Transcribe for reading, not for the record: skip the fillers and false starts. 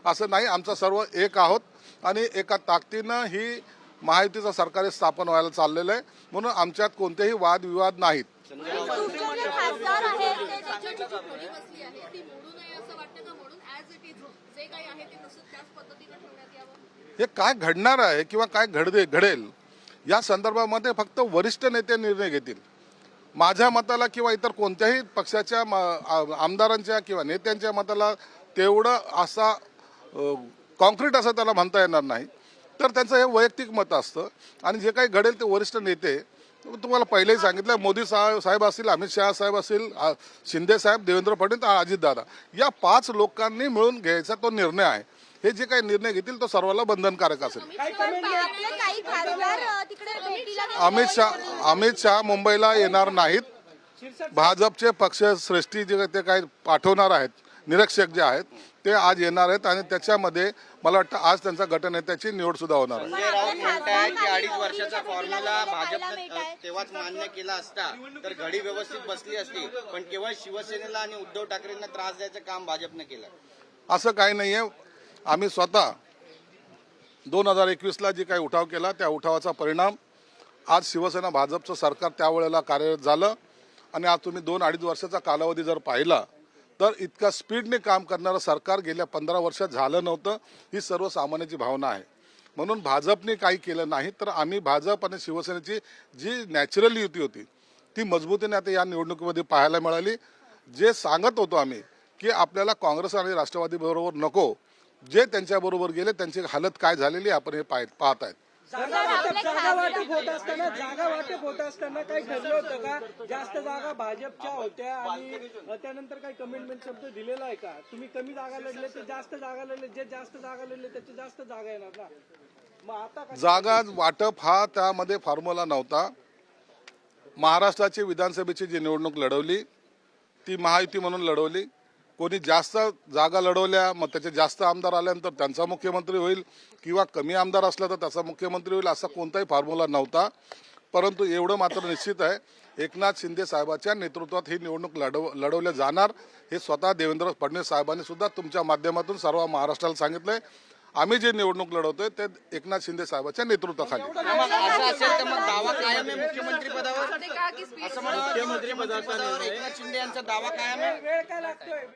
असं नाही, आमचं सर्व एक आहोत आणि एका ताकदीनं ही महायुतीचं सरकार स्थापन व्हायला चाललेलं आहे, म्हणून आमच्यात कोणतेही वादविवाद नाहीत. खासदार आहेत ते त्यांची थोडी बसली आहे ती मोडू नये असं वाटतं का? म्हणून ॲज इट इज जे काही आहे ते तसंच त्याच पद्धतीने ठेवण्यात यावं. हे काय घडणार आहे किंवा काय घडेल या संदर्भामध्ये फक्त वरिष्ठ नेते निर्णय घेतील. माझ्या मताला किंवा इतर कोणत्याही पक्षाच्या आमदारांच्या किंवा नेत्यांच्या मताला तेवढं असा कॉन्क्रीट असं त्याला म्हणता येणार नाही. तर त्यांचं हे वैयक्तिक मत असतं आणि जे काही घडेल ते वरिष्ठ नेते, तुम्हाला पहिलेही सांगितलं, मोदी साहेब असतील, अमित शहा साहेब असतील, शिंदे साहेब, देवेंद्र फडणवीस, अजितदादा, या 5 लोकांनी मिळून घ्यायचा तो निर्णय आहे. हे जे काही निर्णय घेतील तो सर्वांना बंधनकारक असेल. अमित शहा मुंबईला येणार नाहीत. भाजपचे पक्षश्रेष्ठी जे ते काही पाठवणार आहेत, निरीक्षक जे आहेत ते आज येणार आहेत आणि त्याच्यामध्ये मला वाटतं आज त्यांचा गटनेत्याची निवड सुद्धा होणार आहे. संजय राऊत म्हणताय की 2.5 वर्षाचा फॉर्म्युला भाजपने तेव्हाच मान्य केला असता तर घडी व्यवस्थित बसली असती, पण केवळ शिवसेनेला आणि उद्धव ठाकरेंना त्रास द्यायचं काम भाजपने केलं. असं काही नाहीये. आम्ही स्वतः 2021ला जे काही उठाव केला त्या उठावाचा परिणाम आज शिवसेना भाजपचं सरकार त्यावेळेला कार्यरत झालं आणि आज तुम्ही 2-2.5 वर्षाचा कालावधी जर पाहिला तर इतका स्पीडने काम करणारं सरकार गेल्या 15 वर्षात झालं नव्हतं. ही सर्वसामान्याची भावना आहे. म्हणून भाजपने काही केलं नाही, तर आम्ही भाजप आणि शिवसेनेची जी नॅचरल युती होती ती मजबूतीने आता या निवडणुकीमध्ये पाहायला मिळाली. जे सांगत होतो आम्ही की आपल्याला काँग्रेस आणि राष्ट्रवादी बरोबर नको, जे त्यांच्याबरोबर गेले त्यांची हालत काय झालेली आपण हे पाहत आहेत. जागा वाटप होत असताना काही ठरलं होतं का? जास्त जागा भाजपच्या होत्या आणि त्यानंतर काही कमिटमेंट शब्द दिलेला आहे का? तुम्ही कमी जागा लढले ते जास्त जागा लढले, जे जास्त जागा लढले त्याची जास्त जागा येणार ना. मग आता जागा वाटप हा त्यामध्ये फॉर्म्युला नव्हता. महाराष्ट्राची विधानसभेची जी निवडणूक लढवली ती महायुती म्हणून लढवली. कोणी जास्त जागा लढवल्या मग त्याचे जास्त आमदार आल्यानंतर त्यांचा मुख्यमंत्री होईल किंवा कमी आमदार असला तर त्याचा मुख्यमंत्री होईल, असा कोणताही फॉर्म्युला नव्हता. परंतु एवढं मात्र निश्चित आहे, एकनाथ शिंदे साहेबांच्या नेतृत्वात ही निवडणूक लढवल्या जाणार हे स्वतः देवेंद्र फडणवीस साहेबांनी सुद्धा तुमच्या माध्यमातून सर्व महाराष्ट्राला सांगितलंय. आम्ही जे निवडणूक लढवतोय ते एकनाथ शिंदे साहेबांच्या नेतृत्वाखाली. असं असेल तर मग दावा कायम आहे मुख्यमंत्री पदावर. असं म्हणतात मुख्यमंत्री पदावर एकनाथ शिंदे यांचा दावा कायम आहे. वेळ काय लागतोय?